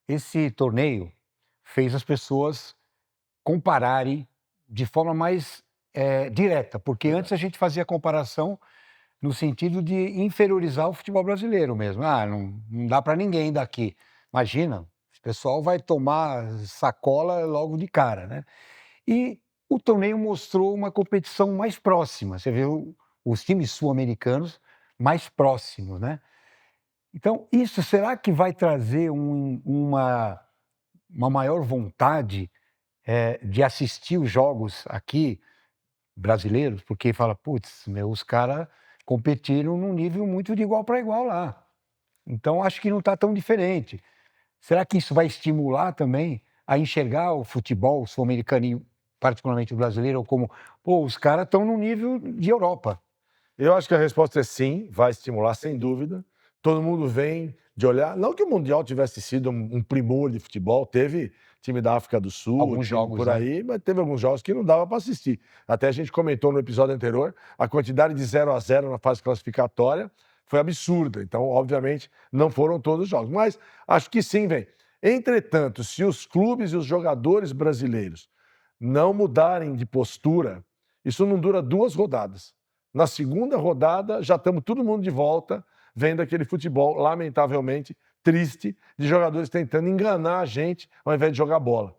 esse torneio fez as pessoas compararem de forma mais direta, porque antes a gente fazia comparação no sentido de inferiorizar o futebol brasileiro mesmo. Ah, não dá para ninguém daqui. Imagina, o pessoal vai tomar sacola logo de cara, né? E o torneio mostrou uma competição mais próxima. Você vê os times sul-americanos mais próximos, né? Então, isso será que vai trazer uma maior vontade de assistir os jogos aqui brasileiros? Porque fala, putz, os caras competiram num nível muito de igual para igual lá. Então, acho que não está tão diferente. Será que isso vai estimular também a enxergar o futebol sul-americano, e particularmente o brasileiro, como, pô, os caras estão no nível de Europa? Eu acho que a resposta é sim, vai estimular, sem dúvida. Todo mundo vem de olhar. Não que o Mundial tivesse sido um primor de futebol, teve time da África do Sul, Alguns time jogos, por né? aí, mas teve alguns jogos que não dava para assistir. Até a gente comentou no episódio anterior, a quantidade de 0-0 na fase classificatória foi absurda. Então, obviamente, não foram todos os jogos. Mas acho que sim, vem. Entretanto, se os clubes e os jogadores brasileiros não mudarem de postura, isso não dura 2 rodadas. Na segunda rodada, já estamos todo mundo de volta, vendo aquele futebol, lamentavelmente, triste, de jogadores tentando enganar a gente ao invés de jogar bola.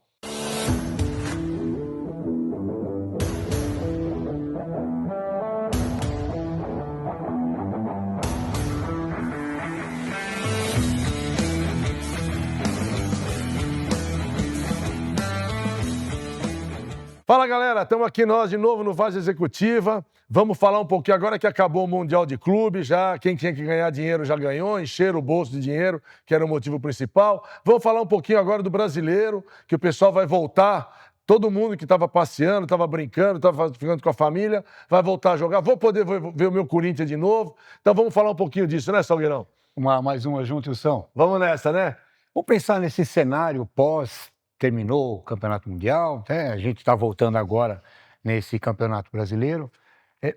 Fala, galera, estamos aqui nós de novo no Voz Executiva. Vamos falar um pouquinho agora que acabou o Mundial de Clube, já quem tinha que ganhar dinheiro já ganhou, encheram o bolso de dinheiro, que era o motivo principal. Vamos falar um pouquinho agora do brasileiro, que o pessoal vai voltar, todo mundo que estava passeando, estava brincando, estava ficando com a família, vai voltar a jogar. Vou poder ver o meu Corinthians de novo. Então vamos falar um pouquinho disso, né, Salgueirão? Mais uma junção. Vamos nessa, né? Vamos pensar nesse cenário terminou o Campeonato Mundial, né? A gente está voltando agora nesse Campeonato Brasileiro.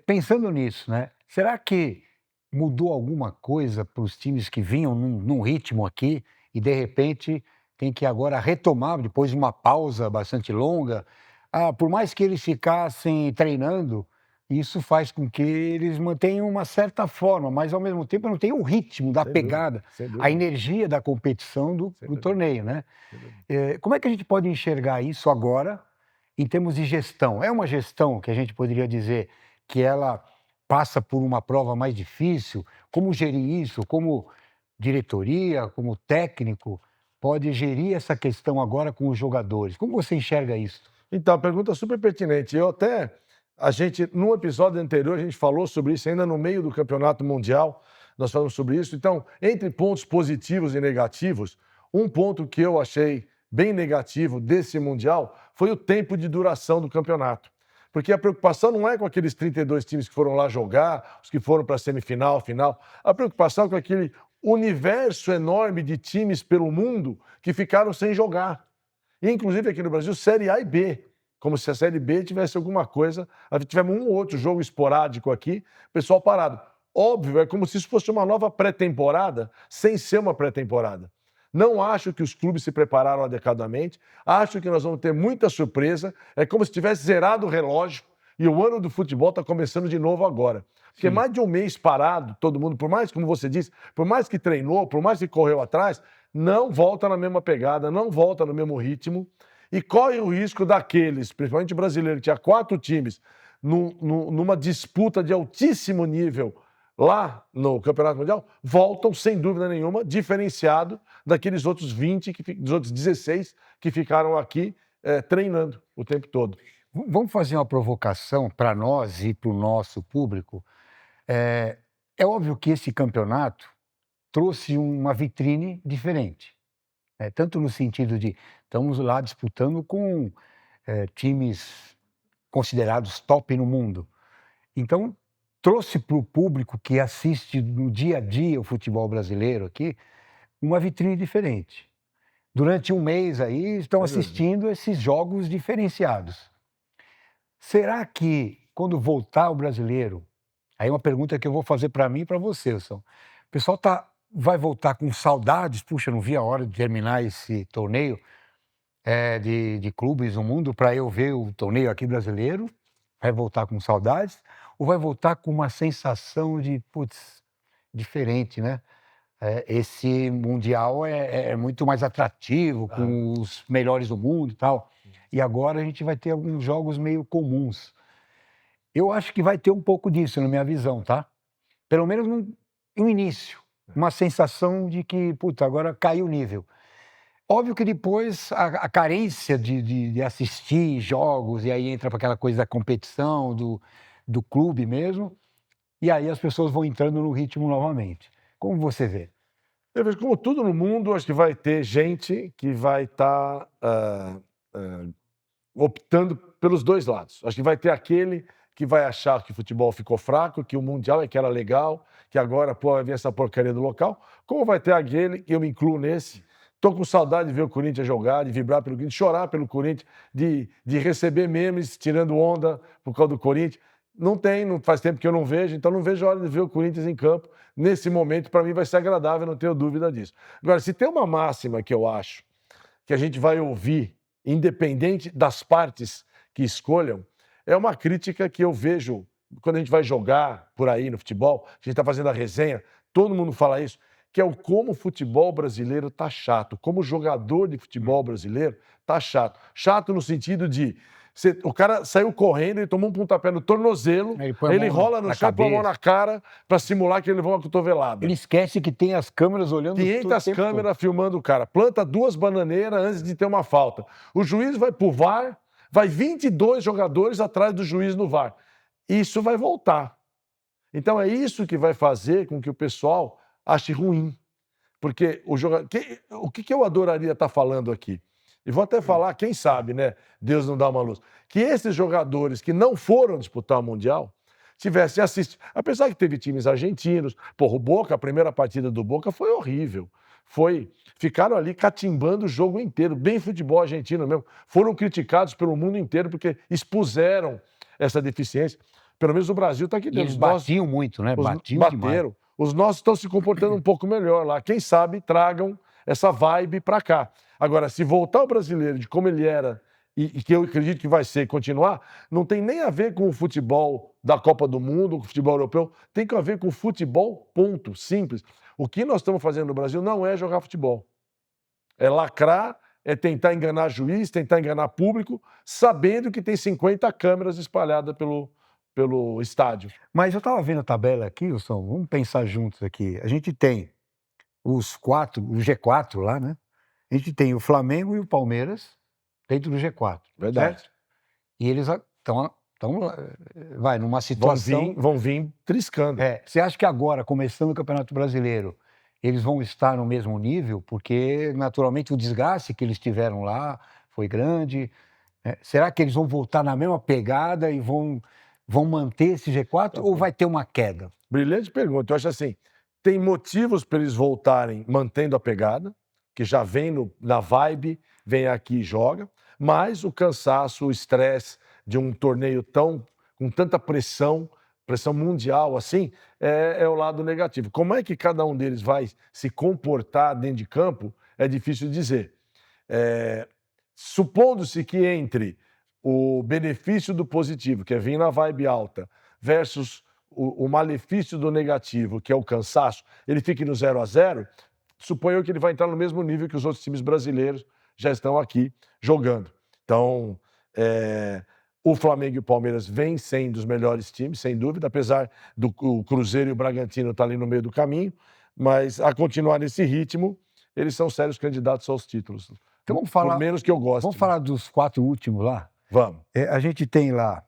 Pensando nisso, né? Será que mudou alguma coisa para os times que vinham num ritmo aqui e, de repente, tem que agora retomar, depois de uma pausa bastante longa? Por mais que eles ficassem treinando, isso faz com que eles mantenham uma certa forma, mas, ao mesmo tempo, não tem o ritmo da Sem dúvida, pegada, sem a dúvida. energia da competição do Sem dúvida, torneio, né? sem dúvida. Como é que a gente pode enxergar isso agora em termos de gestão? É uma gestão que a gente poderia dizer que ela passa por uma prova mais difícil? Como gerir isso? Como diretoria, como técnico, pode gerir essa questão agora com os jogadores? Como você enxerga isso? Então, a pergunta é super pertinente. No episódio anterior, a gente falou sobre isso, ainda no meio do Campeonato Mundial, nós falamos sobre isso. Então, entre pontos positivos e negativos, um ponto que eu achei bem negativo desse Mundial foi o tempo de duração do campeonato. Porque a preocupação não é com aqueles 32 times que foram lá jogar, os que foram para a semifinal, final. A preocupação é com aquele universo enorme de times pelo mundo que ficaram sem jogar. E, inclusive, aqui no Brasil, Série A e B. Como se a Série B tivesse alguma coisa. Tivemos um ou outro jogo esporádico aqui, pessoal parado. Óbvio, é como se isso fosse uma nova pré-temporada, sem ser uma pré-temporada. Não acho que os clubes se prepararam adequadamente. Acho que nós vamos ter muita surpresa. É como se tivesse zerado o relógio e o ano do futebol está começando de novo agora. Porque Sim. mais de um mês parado, todo mundo, por mais, como você disse, por mais que treinou, por mais que correu atrás, não volta na mesma pegada, não volta no mesmo ritmo e corre o risco daqueles, principalmente o brasileiro, que tinha 4 times numa disputa de altíssimo nível lá no Campeonato Mundial, voltam sem dúvida nenhuma, diferenciado daqueles outros 20, dos outros 16 que ficaram aqui treinando o tempo todo. Vamos fazer uma provocação para nós e para o nosso público. É óbvio que esse campeonato trouxe uma vitrine diferente, tanto no sentido de estamos lá disputando com times considerados top no mundo. Então, trouxe para o público que assiste no dia a dia o futebol brasileiro aqui uma vitrine diferente. Durante um mês aí estão Sem dúvida. assistindo esses jogos diferenciados. Será que quando voltar o brasileiro, aí é uma pergunta que eu vou fazer para mim e para você, Wilson. O pessoal está vai voltar com saudades. Puxa, não vi a hora de terminar esse torneio de clubes no mundo para eu ver o torneio aqui brasileiro. Vai voltar com saudades ou vai voltar com uma sensação de, putz, diferente, né? Esse Mundial é muito mais atrativo, com os melhores do mundo e tal. E agora a gente vai ter alguns jogos meio comuns. Eu acho que vai ter um pouco disso, na minha visão, tá? Pelo menos no início. Uma sensação de que, puta, agora caiu o nível. Óbvio que depois a carência de assistir jogos, e aí entra para aquela coisa da competição, do clube mesmo, e aí as pessoas vão entrando no ritmo novamente. Como você vê? Eu vejo como tudo no mundo, acho que vai ter gente que vai estar optando pelos dois lados. Acho que vai ter aquele que vai achar que o futebol ficou fraco, que o Mundial é que era legal, que agora vai vir essa porcaria do local. Como vai ter aquele, que eu me incluo nesse, estou com saudade de ver o Corinthians jogar, de vibrar pelo Corinthians, chorar pelo Corinthians, de receber memes tirando onda por causa do Corinthians. Não faz tempo que eu não vejo, então não vejo a hora de ver o Corinthians em campo. Nesse momento, para mim, vai ser agradável, não tenho dúvida disso. Agora, se tem uma máxima que eu acho que a gente vai ouvir, independente das partes que escolham, é uma crítica que eu vejo quando a gente vai jogar por aí no futebol, a gente está fazendo a resenha, todo mundo fala isso, que é o como o futebol brasileiro tá chato, como o jogador de futebol brasileiro tá chato. Chato no sentido de o cara saiu correndo e tomou um pontapé no tornozelo, ele rola no chão e põe a mão na cara para simular que ele levou uma cotovelada. Ele esquece que tem as câmeras olhando 500 câmeras filmando o cara. Planta 2 bananeiras antes de ter uma falta. O juiz vai pro VAR, vai 22 jogadores atrás do juiz no VAR. Isso vai voltar. Então é isso que vai fazer com que o pessoal ache ruim. Porque o que eu adoraria estar falando aqui? E vou até falar, quem sabe, né? Deus não dá uma luz. Que esses jogadores que não foram disputar o Mundial tivessem assistido. Apesar que teve times argentinos. Porra, o Boca, a primeira partida do Boca foi horrível. Ficaram ali catimbando o jogo inteiro, bem futebol argentino mesmo. Foram criticados pelo mundo inteiro porque expuseram essa deficiência. Pelo menos o Brasil está aqui dentro. Eles batiam muito, né? Bateram. Demais. Os nossos estão se comportando um pouco melhor lá. Quem sabe tragam essa vibe para cá. Agora, se voltar o brasileiro de como ele era e que eu acredito que vai ser continuar, não tem nem a ver com o futebol da Copa do Mundo, com o futebol europeu, tem que ver com o futebol, ponto, simples. O que nós estamos fazendo no Brasil não é jogar futebol. É lacrar, é tentar enganar juiz, tentar enganar público, sabendo que tem 50 câmeras espalhadas pelo estádio. Mas eu estava vendo a tabela aqui, Wilson, vamos pensar juntos aqui. A gente tem o G4 lá, né? A gente tem o Flamengo e o Palmeiras dentro do G4. Verdade. Certo? E eles estão numa situação... Vão vir triscando. Você acha que agora, começando o Campeonato Brasileiro, eles vão estar no mesmo nível? Porque, naturalmente, o desgaste que eles tiveram lá foi grande. Será que eles vão voltar na mesma pegada e vão manter esse G4 ou vai ter uma queda? Brilhante pergunta. Eu acho assim, tem motivos para eles voltarem mantendo a pegada, que já vem na vibe, vem aqui e joga, mas o cansaço, o estresse de um torneio com tanta pressão mundial assim, é o lado negativo. Como é que cada um deles vai se comportar dentro de campo, é difícil dizer. Supondo-se que entre o benefício do positivo, que é vir na vibe alta, versus o malefício do negativo, que é o cansaço, ele fique no 0-0, suponho que ele vai entrar no mesmo nível que os outros times brasileiros já estão aqui jogando. Então, o Flamengo e o Palmeiras vêm sendo os melhores times, sem dúvida, apesar do Cruzeiro e o Bragantino estar ali no meio do caminho, mas a continuar nesse ritmo, eles são sérios candidatos aos títulos. Então vamos falar, por menos que eu goste. Vamos falar dos 4 últimos lá? Vamos. A gente tem lá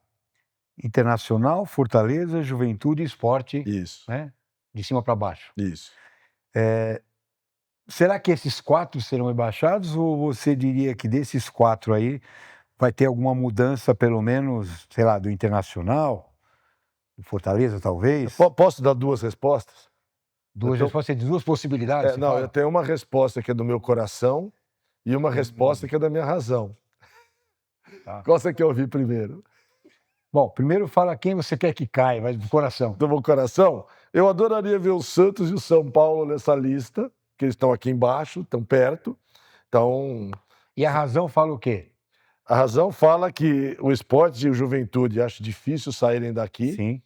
Internacional, Fortaleza, Juventude e Sport. Isso. Né? De cima para baixo. Isso. Será que esses 4 serão rebaixados ou você diria que desses 4 aí vai ter alguma mudança, pelo menos, sei lá, do Internacional, do Fortaleza, talvez? Posso dar 2 respostas? Respostas de 2 possibilidades? Não, eu tenho uma resposta que é do meu coração e uma resposta que é da minha razão. Tá. Qual você quer ouvir primeiro? Bom, primeiro fala quem você quer que caia, mas do coração. Do meu coração? Eu adoraria ver o Santos e o São Paulo nessa lista, que eles estão aqui embaixo, estão perto. Então, E a razão fala o quê? a razão fala que o Sport e o Juventude acho difícil saírem daqui. Sim.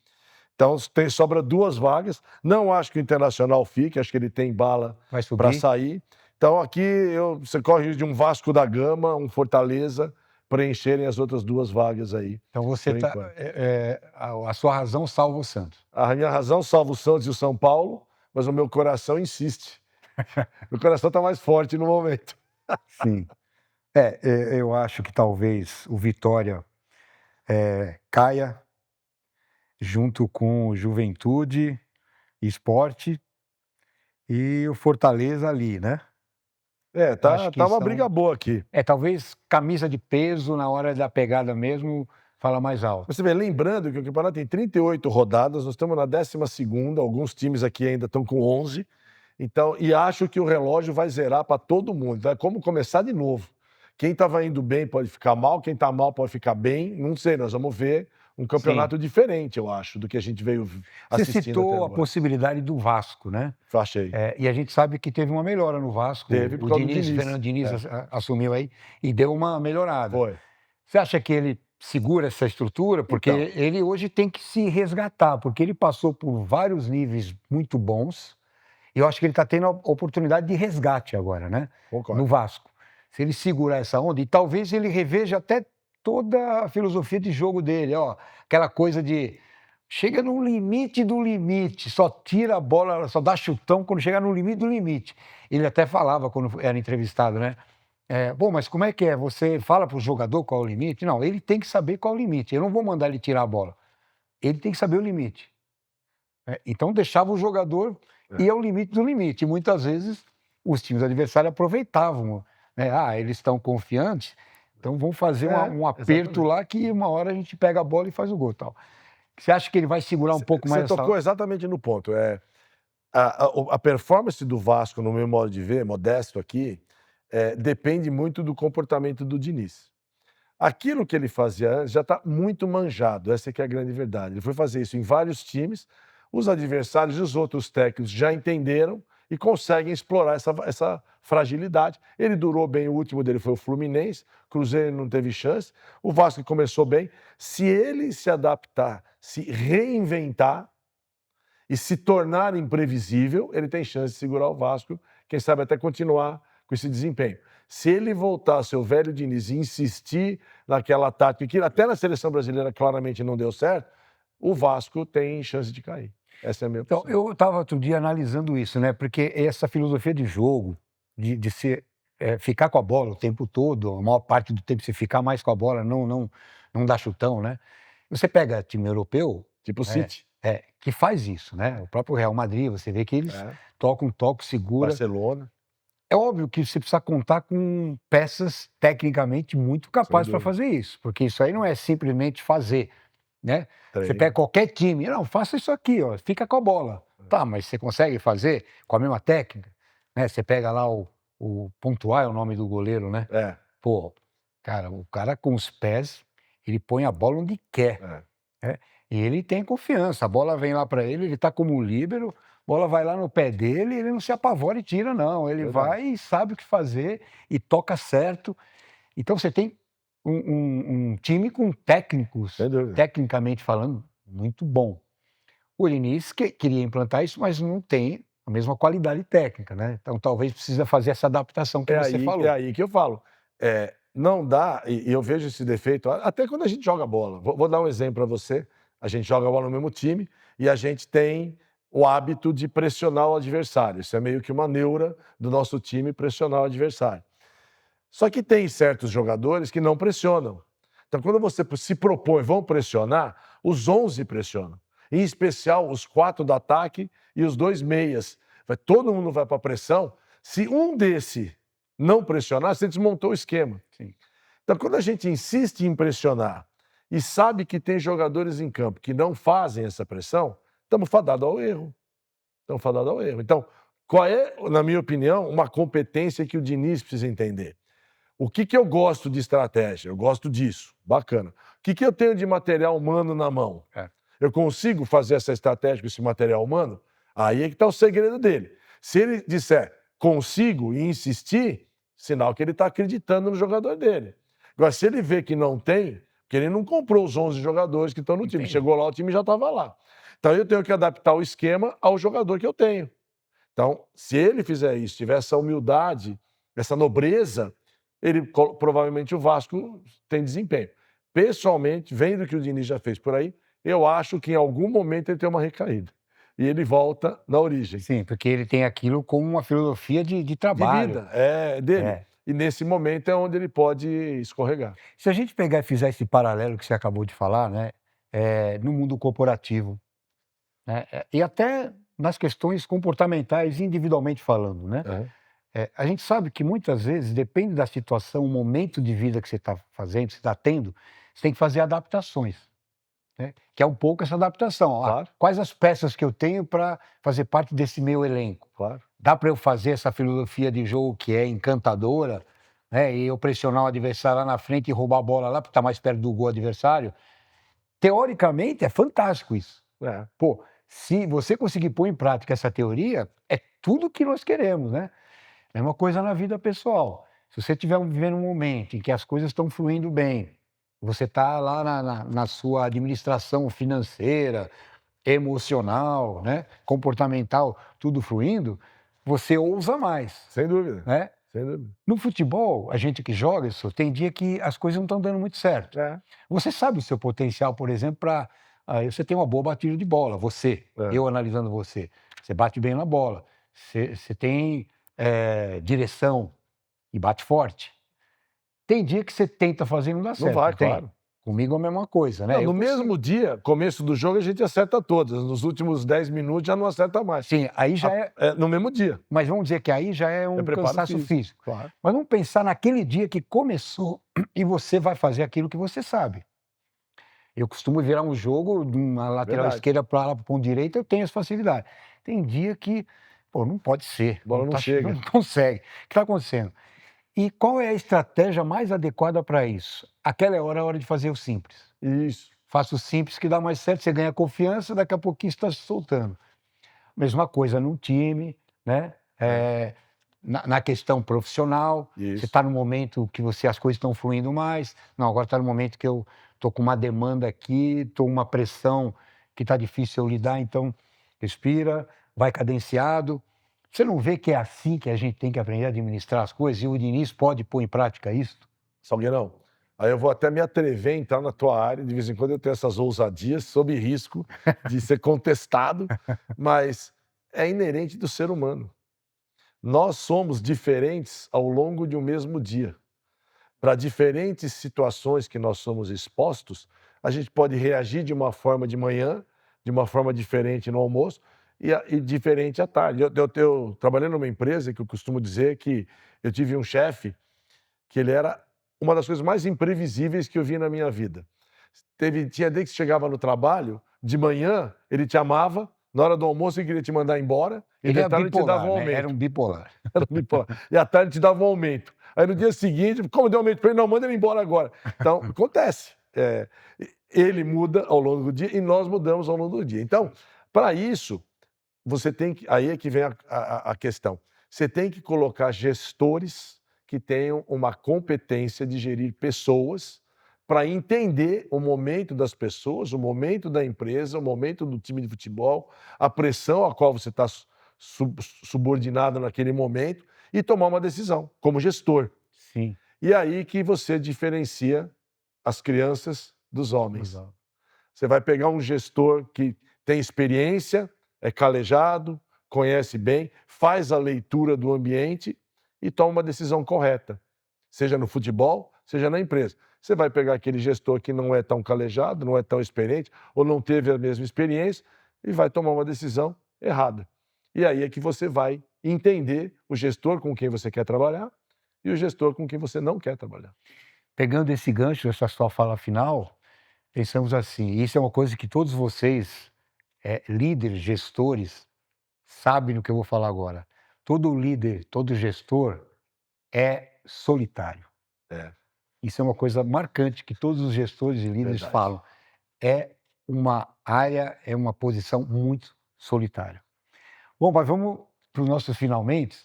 Então, sobra 2 vagas. Não acho que o Internacional fique, acho que ele tem bala Vai subir. para sair. Então, aqui você corre de um Vasco da Gama, um Fortaleza, preencherem as outras 2 vagas aí. Então você por tá, enquanto. a sua razão salva o Santos. A minha razão salva o Santos e o São Paulo, mas o meu coração insiste. Meu coração está mais forte no momento. Sim. Eu acho que talvez o Vitória caia junto com o Juventude, Sport e o Fortaleza ali, né? Acho que Tá uma são- briga boa aqui. Talvez camisa de peso na hora da pegada mesmo fala mais alto. Você vê, lembrando que o campeonato tem 38 rodadas, nós estamos na 12ª, alguns times aqui ainda estão com 11. Então, e acho que o relógio vai zerar para todo mundo. Então, é como começar de novo. Quem estava indo bem pode ficar mal, quem está mal pode ficar bem. Não sei, nós vamos ver um campeonato diferente, eu acho, do que a gente veio Você assistindo até citou a agora. possibilidade do Vasco, né? Achei. E a gente sabe que teve uma melhora no Vasco. Teve por O causa do Diniz, Diniz. Fernando Diniz assumiu aí e deu uma melhorada. Foi. Você acha que ele segura essa estrutura? Porque Então. ele hoje tem que se resgatar, porque ele passou por vários níveis muito bons. E eu acho que ele está tendo a oportunidade de resgate agora, né? Concordo. No Vasco. Se ele segurar essa onda, e talvez ele reveja até toda a filosofia de jogo dele, ó. Aquela coisa de chega no limite do limite, só tira a bola, só dá chutão quando chega no limite do limite. Ele até falava quando era entrevistado, né? Bom, mas como é que é? Você fala para o jogador qual é o limite? Não, ele tem que saber qual é o limite. Eu não vou mandar ele tirar a bola. Ele tem que saber o limite. Então deixava o jogador ir ao limite do limite. E muitas vezes os times adversários aproveitavam. Né? Eles estão confiantes, então vão fazer um aperto lá que uma hora a gente pega a bola e faz o gol. Tal. Você acha que ele vai segurar um pouco mais Você tocou exatamente no ponto. A performance do Vasco, no meu modo de ver, modesto aqui, depende muito do comportamento do Diniz. Aquilo que ele fazia antes já está muito manjado, essa que é a grande verdade. Ele foi fazer isso em vários times, os adversários e os outros técnicos já entenderam e conseguem explorar essa fragilidade. Ele durou bem, o último dele foi o Fluminense, Cruzeiro não teve chance, o Vasco começou bem. Se ele se adaptar, se reinventar e se tornar imprevisível, ele tem chance de segurar o Vasco, quem sabe até continuar com esse desempenho. Se ele voltar ao seu velho Diniz e insistir naquela tática que até na seleção brasileira claramente não deu certo, o Vasco tem chance de cair. Essa é a minha opinião. Então, eu estava outro dia analisando isso, né? Porque essa filosofia de jogo, de ficar com a bola o tempo todo, a maior parte do tempo você ficar mais com a bola, não dar chutão, né? Você pega time europeu... Tipo o City. Que faz isso, né? O próprio Real Madrid, você vê que eles tocam, segura. Barcelona. É óbvio que você precisa contar com peças tecnicamente muito capazes para fazer isso, porque isso aí não é simplesmente fazer, né? Você pega qualquer time, não, faça isso aqui, ó, fica com a bola. Tá, mas você consegue fazer com a mesma técnica? Né? Você pega lá o Pontuar, é o nome do goleiro, né? Pô, cara, o cara com os pés, ele põe a bola onde quer. E ele tem confiança, a bola vem lá para ele tá como líbero, a bola vai lá no pé dele, ele não se apavora e tira, não. Ele vai e sabe o que fazer e toca certo. Então você tem um time com técnicos, tecnicamente falando, muito bom. O Diniz queria implantar isso, mas não tem a mesma qualidade técnica, né? Então talvez precisa fazer essa adaptação que você falou. É aí que eu falo. Não dá, e eu vejo esse defeito, até quando a gente joga bola. Vou dar um exemplo para você. A gente joga bola no mesmo time e a gente tem o hábito de pressionar o adversário. Isso é meio que uma neura do nosso time, pressionar o adversário. Só que tem certos jogadores que não pressionam. Então, quando você se propõe, vão pressionar, os 11 pressionam. Em especial, os 4 do ataque e os 2 meias. Todo mundo vai para a pressão. Se um desse não pressionar, você desmontou o esquema. Sim. Então, quando a gente insiste em pressionar e sabe que tem jogadores em campo que não fazem essa pressão, estamos fadados ao erro. Então, qual é, na minha opinião, uma competência que o Diniz precisa entender? O que eu gosto de estratégia? Eu gosto disso. Bacana. O que eu tenho de material humano na mão? Eu consigo fazer essa estratégia com esse material humano? Aí é que está o segredo dele. Se ele disser consigo e insistir, sinal que ele está acreditando no jogador dele. Agora, se ele vê que não tem, porque ele não comprou os 11 jogadores que estão no time. Entendi. Chegou lá, o time já estava lá. Então, eu tenho que adaptar o esquema ao jogador que eu tenho. Então, se ele fizer isso, tiver essa humildade, essa nobreza, provavelmente o Vasco tem desempenho. Pessoalmente, vendo o que o Diniz já fez por aí, eu acho que em algum momento ele tem uma recaída. E ele volta na origem. Sim, porque ele tem aquilo como uma filosofia de trabalho. De vida, é dele. É. E nesse momento é onde ele pode escorregar. Se a gente pegar e fizer esse paralelo que você acabou de falar, né, no mundo corporativo, né, e até nas questões comportamentais, individualmente falando, né, Uhum. a gente sabe que muitas vezes, depende da situação, o momento de vida que você está fazendo, você está tendo, você tem que fazer adaptações, né, que é um pouco essa adaptação. Claro. Quais as peças que eu tenho para fazer parte desse meu elenco? Claro. Dá para eu fazer essa filosofia de jogo que é encantadora, né, e eu pressionar o adversário lá na frente e roubar a bola lá, porque está mais perto do gol adversário? Teoricamente, é fantástico isso. É. Pô, se você conseguir pôr em prática essa teoria, é tudo que nós queremos, né? Mesma coisa na vida pessoal. Se você estiver vivendo um momento em que as coisas estão fluindo bem, você está lá na sua administração financeira, emocional, né, comportamental, tudo fluindo, você ousa mais, Sem dúvida. né? Sem dúvida. No futebol, a gente que joga isso, tem dia que as coisas não estão dando muito certo. É. Você sabe o seu potencial, por exemplo, para... você tem uma boa batida de bola, você, eu analisando você. Você bate bem na bola, você tem direção e bate forte. Tem dia que você tenta fazer e não dá certo. Não vai, tem? claro. Comigo é a mesma coisa, né? Não, no mesmo dia, começo do jogo, a gente acerta todas. Nos últimos 10 minutos já não acerta mais. Sim, aí já no mesmo dia. Mas vamos dizer que aí já é um preparo cansaço físico. Claro. Mas vamos pensar naquele dia que começou e você vai fazer aquilo que você sabe. Eu costumo virar um jogo de uma lateral Verdade. esquerda para o ponto direito, eu tenho essa facilidade. Tem dia que, pô, não pode ser. A bola não chega. Não consegue. O que está acontecendo? E qual é a estratégia mais adequada para isso? Aquela é a hora de fazer o simples. Isso. Faça o simples que dá mais certo, você ganha confiança, daqui a pouquinho você está se soltando. Mesma coisa num time, né? Na questão profissional, Isso. você está no momento que as coisas estão fluindo mais. Não, agora está no momento que eu estou com uma demanda aqui, estou com uma pressão que está difícil eu lidar, então respira, vai cadenciado. Você não vê que é assim que a gente tem que aprender a administrar as coisas? E o Diniz pode pôr em prática isso? Salgueirão, aí eu vou até me atrever a entrar na tua área, de vez em quando eu tenho essas ousadias, sob risco de ser contestado, mas é inerente do ser humano. Nós somos diferentes ao longo de um mesmo dia. Para diferentes situações que nós somos expostos, a gente pode reagir de uma forma de manhã, de uma forma diferente no almoço e diferente à tarde. Eu trabalhei numa empresa que eu costumo dizer que eu tive um chefe que ele era uma das coisas mais imprevisíveis que eu vi na minha vida. Tinha dia que chegava no trabalho, de manhã ele te amava, na hora do almoço ele queria te mandar embora, e Ele de tarde ele te dava um né? aumento. Era um bipolar. Era um bipolar. E à tarde ele te dava um aumento. Aí no dia seguinte, como deu aumento para ele? Não, manda ele embora agora. Então, acontece. Ele muda ao longo do dia e nós mudamos ao longo do dia. Então, para isso, você tem que... Aí é que vem a questão. Você tem que colocar gestores que tenham uma competência de gerir pessoas para entender o momento das pessoas, o momento da empresa, o momento do time de futebol, a pressão a qual você está subordinado naquele momento e tomar uma decisão, como gestor. Sim. E aí que você diferencia as crianças dos homens. Exato. Você vai pegar um gestor que tem experiência, é calejado, conhece bem, faz a leitura do ambiente e toma uma decisão correta, seja no futebol, seja na empresa. Você vai pegar aquele gestor que não é tão calejado, não é tão experiente, ou não teve a mesma experiência, e vai tomar uma decisão errada. E aí é que você vai entender o gestor com quem você quer trabalhar e o gestor com quem você não quer trabalhar. Pegando esse gancho, essa sua fala final, pensamos assim, isso é uma coisa que todos vocês, líderes, gestores, sabem do que eu vou falar agora. Todo líder, todo gestor é solitário. Isso é uma coisa marcante que todos os gestores e líderes Verdade. falam. É uma área, é uma posição muito solitária. Bom, mas vamos para os nossos finalmente.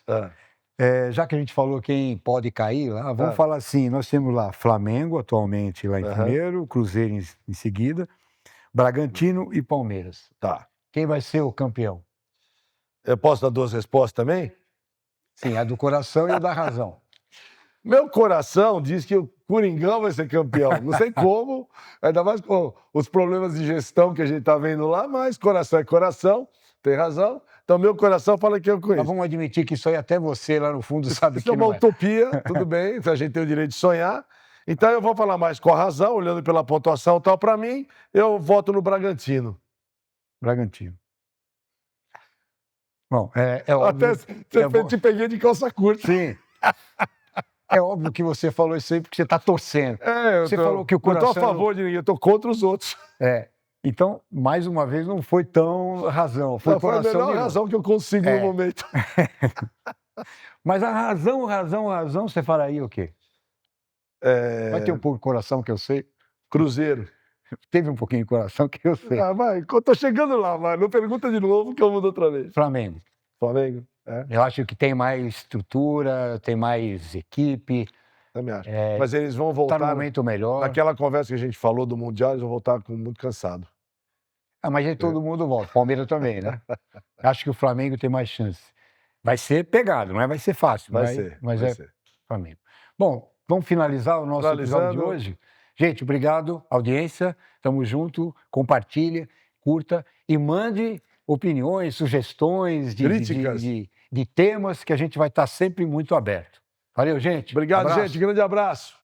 Já que a gente falou quem pode cair lá, vamos falar assim, nós temos lá Flamengo atualmente lá em primeiro, Cruzeiro em seguida, Bragantino e Palmeiras. Tá. Quem vai ser o campeão? Eu posso dar 2 respostas também? Sim, a do coração e a da razão. Meu coração diz que o Coringão vai ser campeão. Não sei como, ainda mais com os problemas de gestão que a gente está vendo lá, mas coração é coração, tem razão. Então, meu coração fala que eu conheço. Mas vamos admitir que isso aí até você lá no fundo sabe que Isso é uma não é. utopia, tudo bem, a gente tem o direito de sonhar. Então, eu vou falar mais com a razão, olhando pela pontuação e tal. Para mim, eu voto no Bragantino. Bragantino. Bom, é óbvio... Até te peguei de calça curta. Sim. É óbvio que você falou isso aí porque você está torcendo. Você falou que o coração... Eu estou a favor de ninguém, eu estou contra os outros. Então, mais uma vez, não foi tão razão. Foi coração. Foi a melhor razão que eu consigo no momento. Mas a razão, você falaria o quê? Vai ter um pouco de coração que eu sei. Cruzeiro. Teve um pouquinho de coração que eu sei. Vai, eu tô chegando lá, vai. Não pergunta de novo que eu mudo outra vez. Flamengo. Flamengo, Eu acho que tem mais estrutura, tem mais equipe. Também acho. Mas eles vão voltar... Tá no momento melhor. Naquela conversa que a gente falou do Mundial, eles vão voltar muito cansado. Mas aí todo mundo volta. Palmeiras também, né? Acho que o Flamengo tem mais chance. Vai ser pegado, não vai ser fácil. Vai ser. Flamengo. Bom, vamos finalizar o nosso episódio de hoje? Gente, obrigado, audiência. Tamo junto. Compartilhe, curta e mande opiniões, sugestões críticas de temas que a gente vai estar sempre muito aberto. Valeu, gente. Obrigado, gente. Grande abraço.